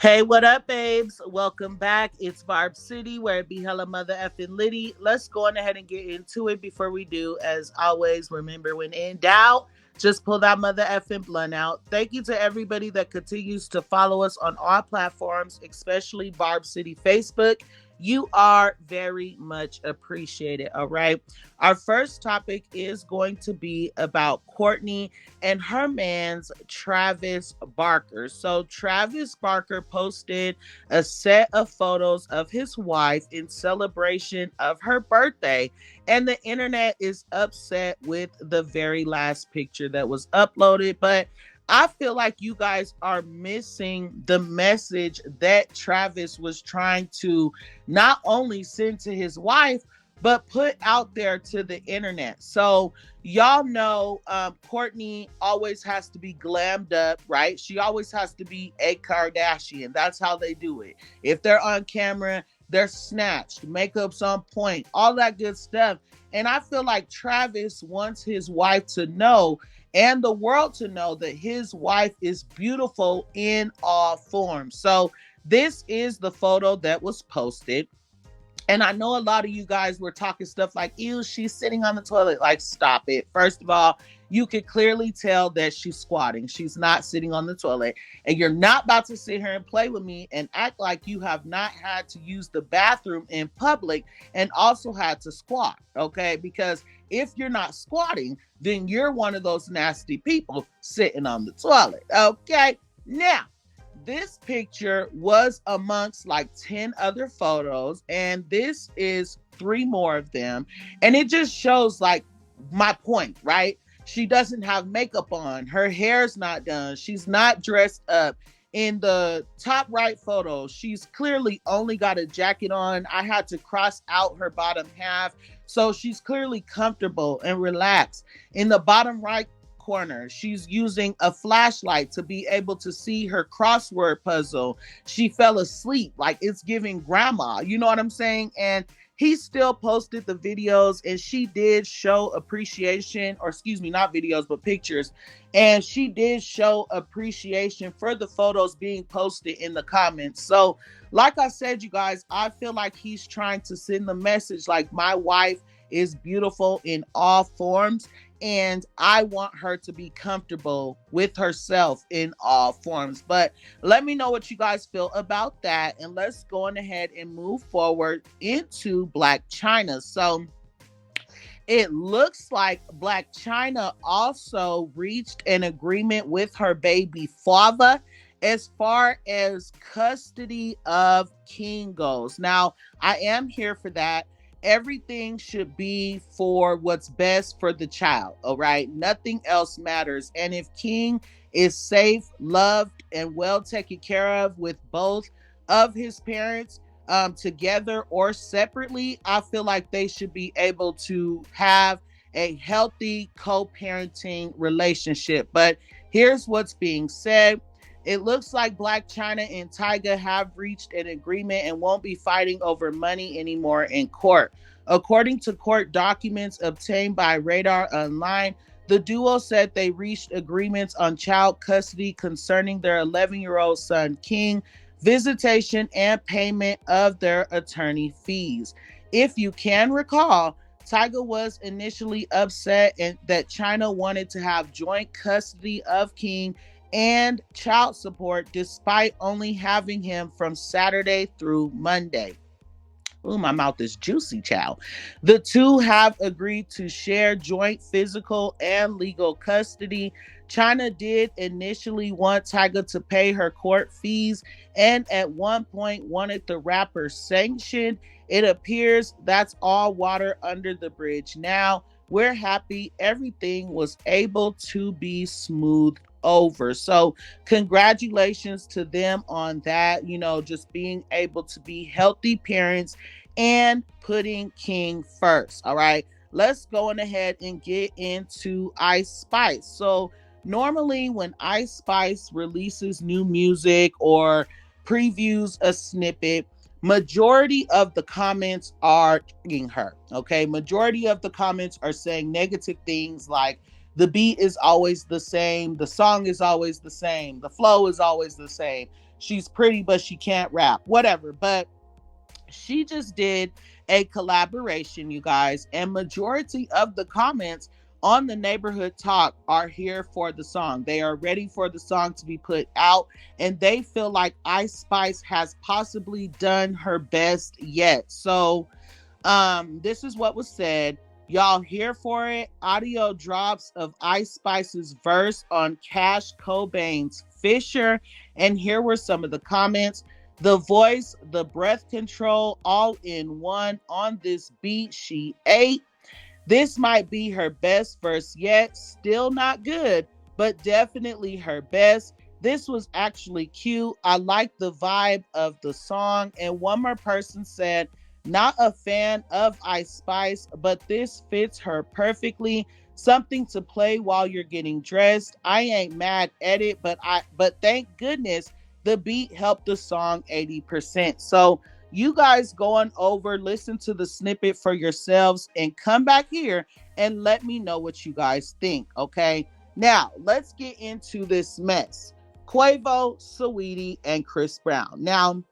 Hey, what up, babes? Welcome back. It's Barb City, where it be hella mother effing litty. Let's go on ahead and get into it. Before we do, as always, remember when in doubt, just pull that mother effing blunt out. Thank you to everybody that continues to follow us on all platforms, especially Barb City Facebook. You are very much appreciated. All right. Our first topic is going to be about Kourtney and her man's Travis Barker. So, Travis Barker posted a set of photos of his wife in celebration of her birthday, and the internet is upset with the very last picture that was uploaded. But I feel like you guys are missing the message that Travis was trying to not only send to his wife, but put out there to the internet. So y'all know Kourtney always has to be glammed up, right? She always has to be a Kardashian. That's how they do it. If they're on camera, they're snatched, makeup's on point, all that good stuff. And I feel like Travis wants his wife to know and the world to know that his wife is beautiful in all forms. So this is the photo that was posted. And I know a lot of you guys were talking stuff like, ew, she's sitting on the toilet. Like, stop it. First of all, you could clearly tell that she's squatting. She's not sitting on the toilet. And you're not about to sit here and play with me and act like you have not had to use the bathroom in public and also had to squat, okay? Because if you're not squatting, then you're one of those nasty people sitting on the toilet, okay? Now, this picture was amongst like 10 other photos, and this is 3 more of them. And it just shows like my point, right? She doesn't have makeup on. Her hair's not done. She's not dressed up. In the top right photo, she's clearly only got a jacket on. I had to cross out her bottom half. So she's clearly comfortable and relaxed. In the bottom right corner, she's using a flashlight to be able to see her crossword puzzle. She fell asleep, like it's giving grandma, you know what I'm saying? And he still posted the videos, and she did show appreciation, or excuse me, not videos, but pictures. And she did show appreciation for the photos being posted in the comments. So, like I said, you guys, I feel like he's trying to send the message like my wife is beautiful in all forms, and I want her to be comfortable with herself in all forms. But let me know what you guys feel about that, and let's go on ahead and move forward into Blac Chyna. So it looks like Blac Chyna also reached an agreement with her baby father as far as custody of King goes. Now, I am here for that. Everything should be for what's best for the child, all right? Nothing else matters. And if King is safe, loved, and well taken care of with both of his parents together or separately, I feel like they should be able to have a healthy co-parenting relationship. But here's what's being said. It looks like Blac Chyna and Tyga have reached an agreement and won't be fighting over money anymore in court. According to court documents obtained by Radar Online, the duo said they reached agreements on child custody concerning their 11-year-old son, King, visitation, and payment of their attorney fees. If you can recall, Tyga was initially upset that Chyna wanted to have joint custody of King and child support despite only having him from Saturday through Monday. Ooh, my mouth is juicy, child. The two have agreed to share joint physical and legal custody. Chyna did initially want Tyga to pay her court fees and at one point wanted the rapper sanctioned. It appears that's all water under the bridge now. We're happy everything was able to be smoothed over. So congratulations to them on that, just being able to be healthy parents and putting King first. All right, let's go on ahead and get into Ice Spice. So normally when Ice Spice releases new music or previews a snippet, majority of the comments are tagging her. Okay, majority of the comments are saying negative things like the beat is always the same, the song is always the same, the flow is always the same. she's pretty, but she can't rap, whatever. But she just did a collaboration, you guys, and majority of the comments on the neighborhood talk are here for the song. They are ready for the song to be put out, and they feel like Ice Spice has possibly done her best yet. So this is what was said. Y'all here for it? Audio drops of Ice Spice's verse on Cash Cobain's Fisher. And here were some of the comments. The voice, the breath control, all in one on this beat she ate. This might be her best verse yet. Still not good, but definitely her best. This was actually cute. I like the vibe of the song. And one more person said, not a fan of Ice Spice, but this fits her perfectly. Something to play while you're getting dressed. I ain't mad at it, but thank goodness the beat helped the song 80%. So you guys go on over, listen to the snippet for yourselves, and come back here and let me know what you guys think, okay? Now, let's get into this mess. Quavo, Saweetie, and Chris Brown. Now,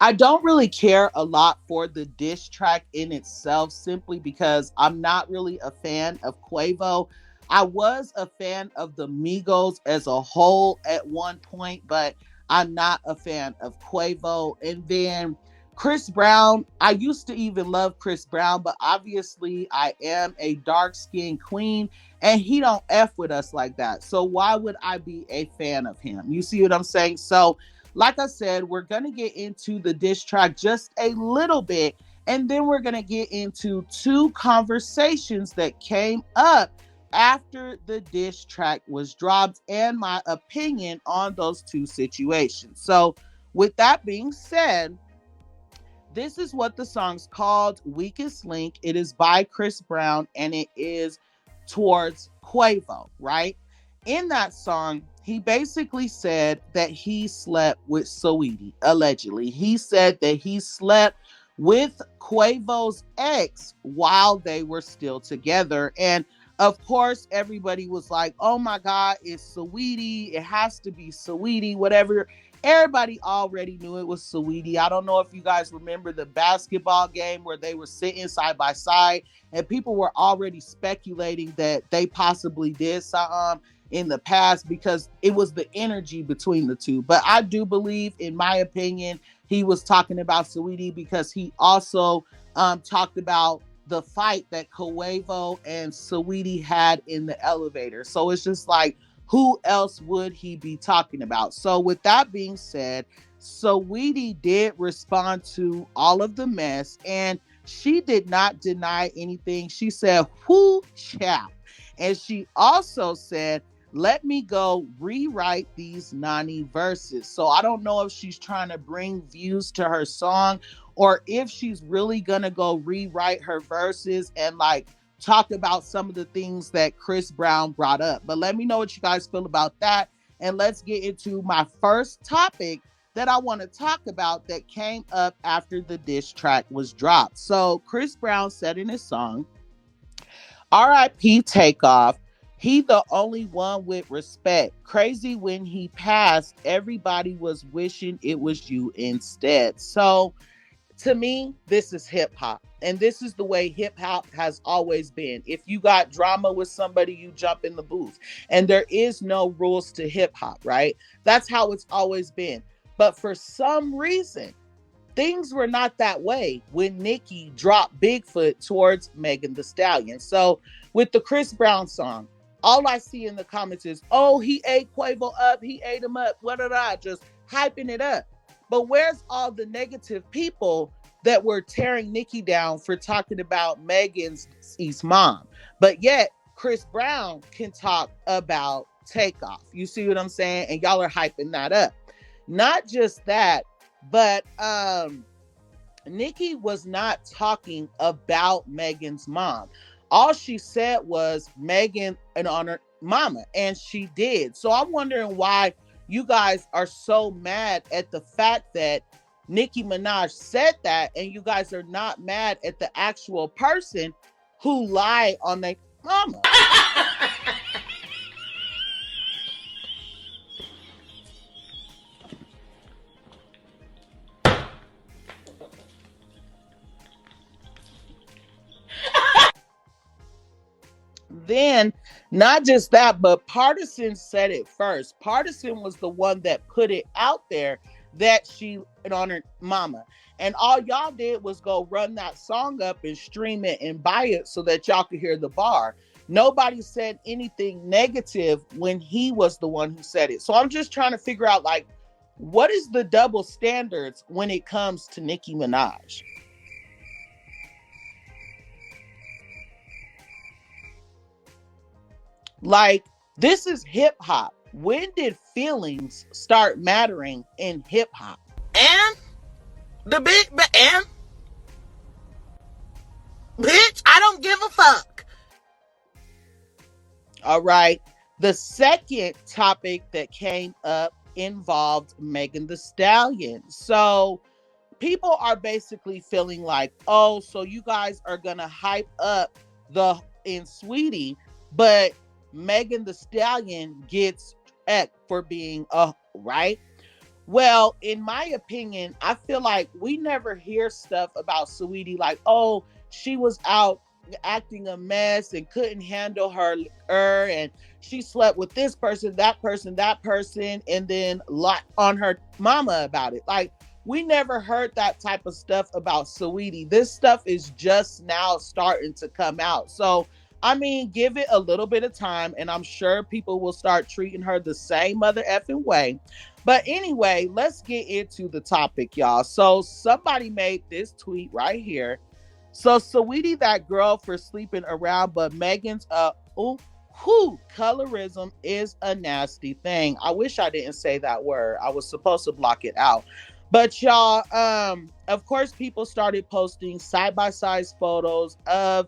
I don't really care a lot for the diss track in itself simply because I'm not really a fan of Quavo. I was a fan of the Migos as a whole at one point, but I'm not a fan of Quavo. And then Chris Brown, I used to even love Chris Brown, but obviously I am a dark-skinned queen and he don't F with us like that. So why would I be a fan of him? You see what I'm saying? So like I said, we're going to get into the diss track just a little bit, and then we're going to get into two conversations that came up after the diss track was dropped and my opinion on those two situations. So, with that being said, this is what the song's called, Weakest Link. It is by Chris Brown and it is towards Quavo, right? In that song, he basically said that he slept with Saweetie, allegedly. He said that he slept with Quavo's ex while they were still together. And of course, everybody was like, oh my God, it's Saweetie. It has to be Saweetie, whatever. Everybody already knew it was Saweetie. I don't know if you guys remember the basketball game where they were sitting side by side and people were already speculating that they possibly did something in the past because it was the energy between the two. But I do believe, in my opinion, he was talking about Saweetie because he also talked about the fight that Quavo and Saweetie had in the elevator. So it's just like, who else would he be talking about? So with that being said, Saweetie did respond to all of the mess and she did not deny anything. She said, whoo, chow. And she also said, let me go rewrite these Nani verses. So I don't know if she's trying to bring views to her song or if she's really going to go rewrite her verses and like talk about some of the things that Chris Brown brought up. But let me know what you guys feel about that. And let's get into my first topic that I want to talk about that came up after the diss track was dropped. So Chris Brown said in his song, R.I.P. Takeoff. He the only one with respect. Crazy when he passed, everybody was wishing it was you instead. So to me, this is hip hop. And this is the way hip hop has always been. If you got drama with somebody, you jump in the booth. And there is no rules to hip hop, right? That's how it's always been. But for some reason, things were not that way when Nicki dropped Bigfoot towards Megan Thee Stallion. So with the Chris Brown song, all I see in the comments is, oh, he ate Quavo up, he ate him up, just hyping it up. But where's all the negative people that were tearing Nicki down for talking about Megan's mom? But yet, Chris Brown can talk about Takeoff. You see what I'm saying? And y'all are hyping that up. Not just that, but Nicki was not talking about Megan's mom. All she said was Megan and on her mama, and she did. So I'm wondering why you guys are so mad at the fact that Nicki Minaj said that, and you guys are not mad at the actual person who lied on their mama. then, not just that, but Partisan said it first. Partisan was the one that put it out there that she honored mama. And all y'all did was go run that song up and stream it and buy it so that y'all could hear the bar. Nobody said anything negative when he was the one who said it. So I'm just trying to figure out, like, what is the double standards when it comes to Nicki Minaj? Like, this is hip hop. When did feelings start mattering in hip hop? And and bitch, I don't give a fuck. All right. The second topic that came up involved Megan Thee Stallion. So people are basically feeling like, oh, so you guys are gonna hype up the in Saweetie, but Megan Thee Stallion gets X for being a right. Well, in my opinion, I feel like we never hear stuff about Saweetie like, oh, she was out acting a mess and couldn't handle her and she slept with this person, that person, and then lot on her mama about it. Like, we never heard that type of stuff about Saweetie. This stuff is just now starting to come out. So, I mean, give it a little bit of time, and I'm sure people will start treating her the same mother effing way. But anyway, let's get into the topic, y'all. So somebody made this tweet right here. So Saweetie, that girl for sleeping around, but Megan's colorism is a nasty thing. I wish I didn't say that word. I was supposed to block it out. But y'all, of course, people started posting side-by-side photos of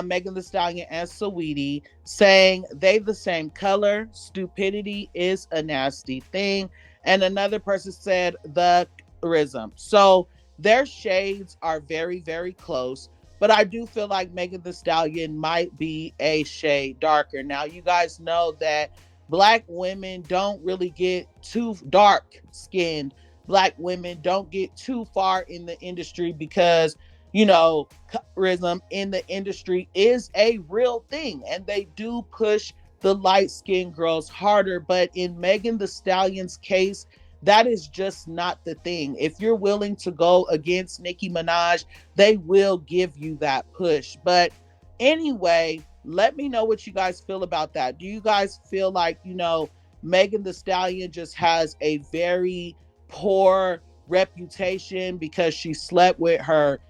Megan Thee Stallion and Saweetie, saying they the same color. Stupidity is a nasty thing. And another person said the colorism. So their shades are very, very close. But I do feel like Megan Thee Stallion might be a shade darker. Now, you guys know that Black women don't really get too dark skinned. Black women don't get too far in the industry because, you know, colorism in the industry is a real thing. And they do push the light skinned girls harder. But in Megan Thee Stallion's case, that is just not the thing. If you're willing to go against Nicki Minaj, they will give you that push. But anyway, let me know what you guys feel about that. Do you guys feel like, you know, Megan Thee Stallion just has a very poor reputation because she slept with her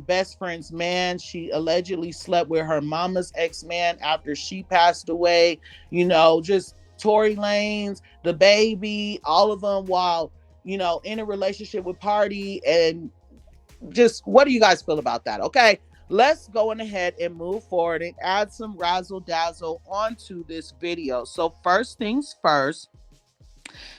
best friend's man? She allegedly slept with her mama's ex-man after she passed away. You know, just Tory Lanez, the baby, all of them, while, you know, in a relationship with Party. And just, what do you guys feel about that? Okay, let's go on ahead and move forward and add some razzle dazzle onto this video. So first things first,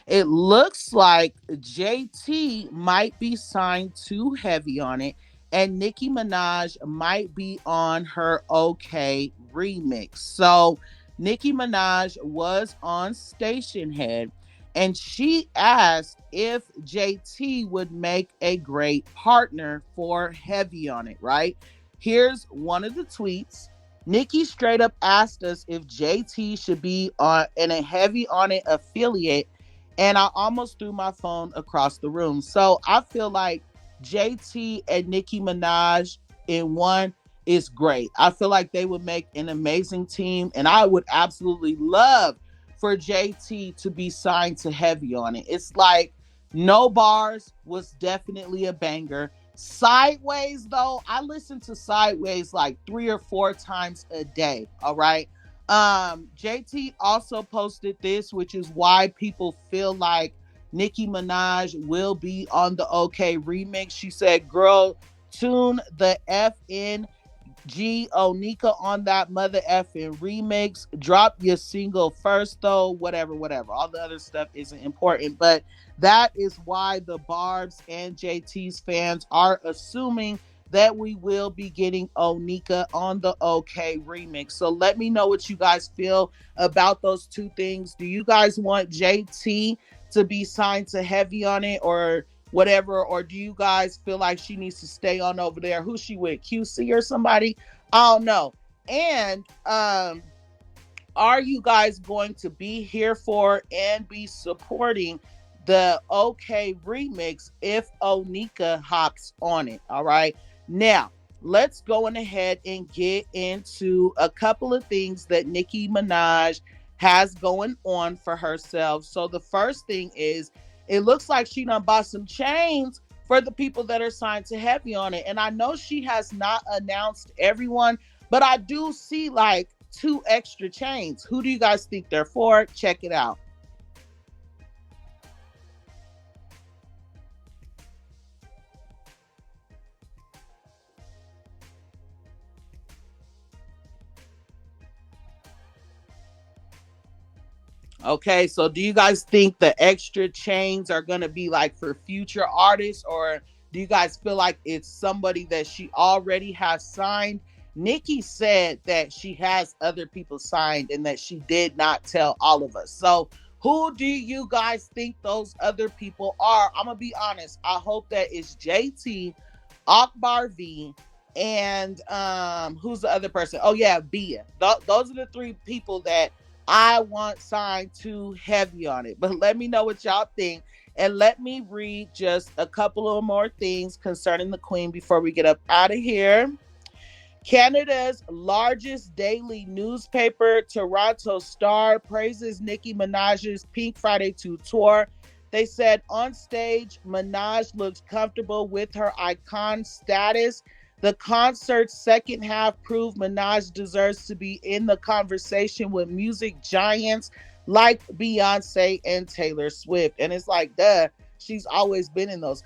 it looks like JT might be signed to Heavy on it, and Nicki Minaj might be on her OK remix. So Nicki Minaj was on Station Head, and she asked if JT would make a great partner for Heavy on it, right? Here's one of the tweets. Nicki straight up asked us if JT should be on in a Heavy on it affiliate, and I almost threw my phone across the room. So I feel like JT and Nicki Minaj in one is great. I feel like they would make an amazing team, and I would absolutely love for JT to be signed to Heavy on it. It's like No Bars was definitely a banger. Sideways, though, I listen to Sideways like 3 or 4 times a day. All right. JT also posted this, which is why people feel like Nicki Minaj will be on the OK remix. She said, girl, tune the FN G Onika on that mother effing remix. Drop your single first, though. Whatever. All the other stuff isn't important. But that is why the Barb's and JT's fans are assuming that we will be getting Onika on the OK remix. So let me know what you guys feel about those two things. Do you guys want JT to be signed to Heavy on it or whatever? Or do you guys feel like she needs to stay on over there? Who's she with? QC or somebody? I don't know. And are you guys going to be here for and be supporting the OK remix if Onika hops on it? All right. Now, let's go on ahead and get into a couple of things that Nicki Minaj has going on for herself. So the first thing is it looks like she done bought some chains for the people that are signed to Heavy on it. And I know she has not announced everyone, but I do see like two extra chains. Who do you guys think they're for? Check it out. Okay, so do you guys think the extra chains are going to be like for future artists, or do you guys feel like it's somebody that she already has signed? Nicki said that she has other people signed and that she did not tell all of us. So, who do you guys think those other people are? I'm going to be honest. I hope that it's JT, Akbar V, and who's the other person? Oh yeah, Bia. Those are the three people that I want signed to Heavy on it. But let me know what y'all think. And let me read just a couple of more things concerning the Queen before we get up out of here. Canada's largest daily newspaper, Toronto Star, praises Nicki Minaj's Pink Friday 2 tour. They said on stage, Minaj looks comfortable with her icon status. The concert's second half proved Minaj deserves to be in the conversation with music giants like Beyonce and Taylor Swift. And it's like, duh, she's always been in those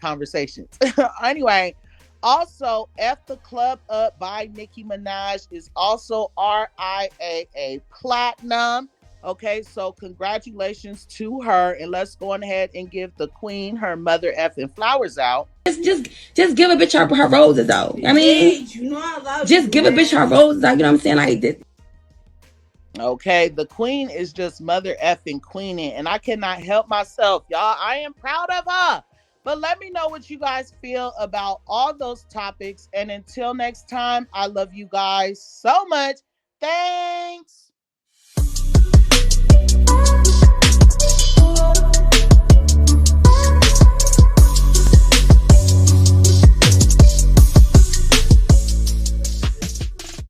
conversations. Anyway, also, F the Club Up by Nicki Minaj is also RIAA Platinum. Okay, so congratulations to her. And let's go on ahead and give the Queen her mother effing flowers out. Just give a bitch her roses though. I mean, you know I love just you, give man. A bitch her roses. Like, you know what I'm saying? Like this. Okay, the Queen is just mother effing queening, and I cannot help myself, y'all. I am proud of her. But let me know what you guys feel about all those topics. And until next time, I love you guys so much. Thanks.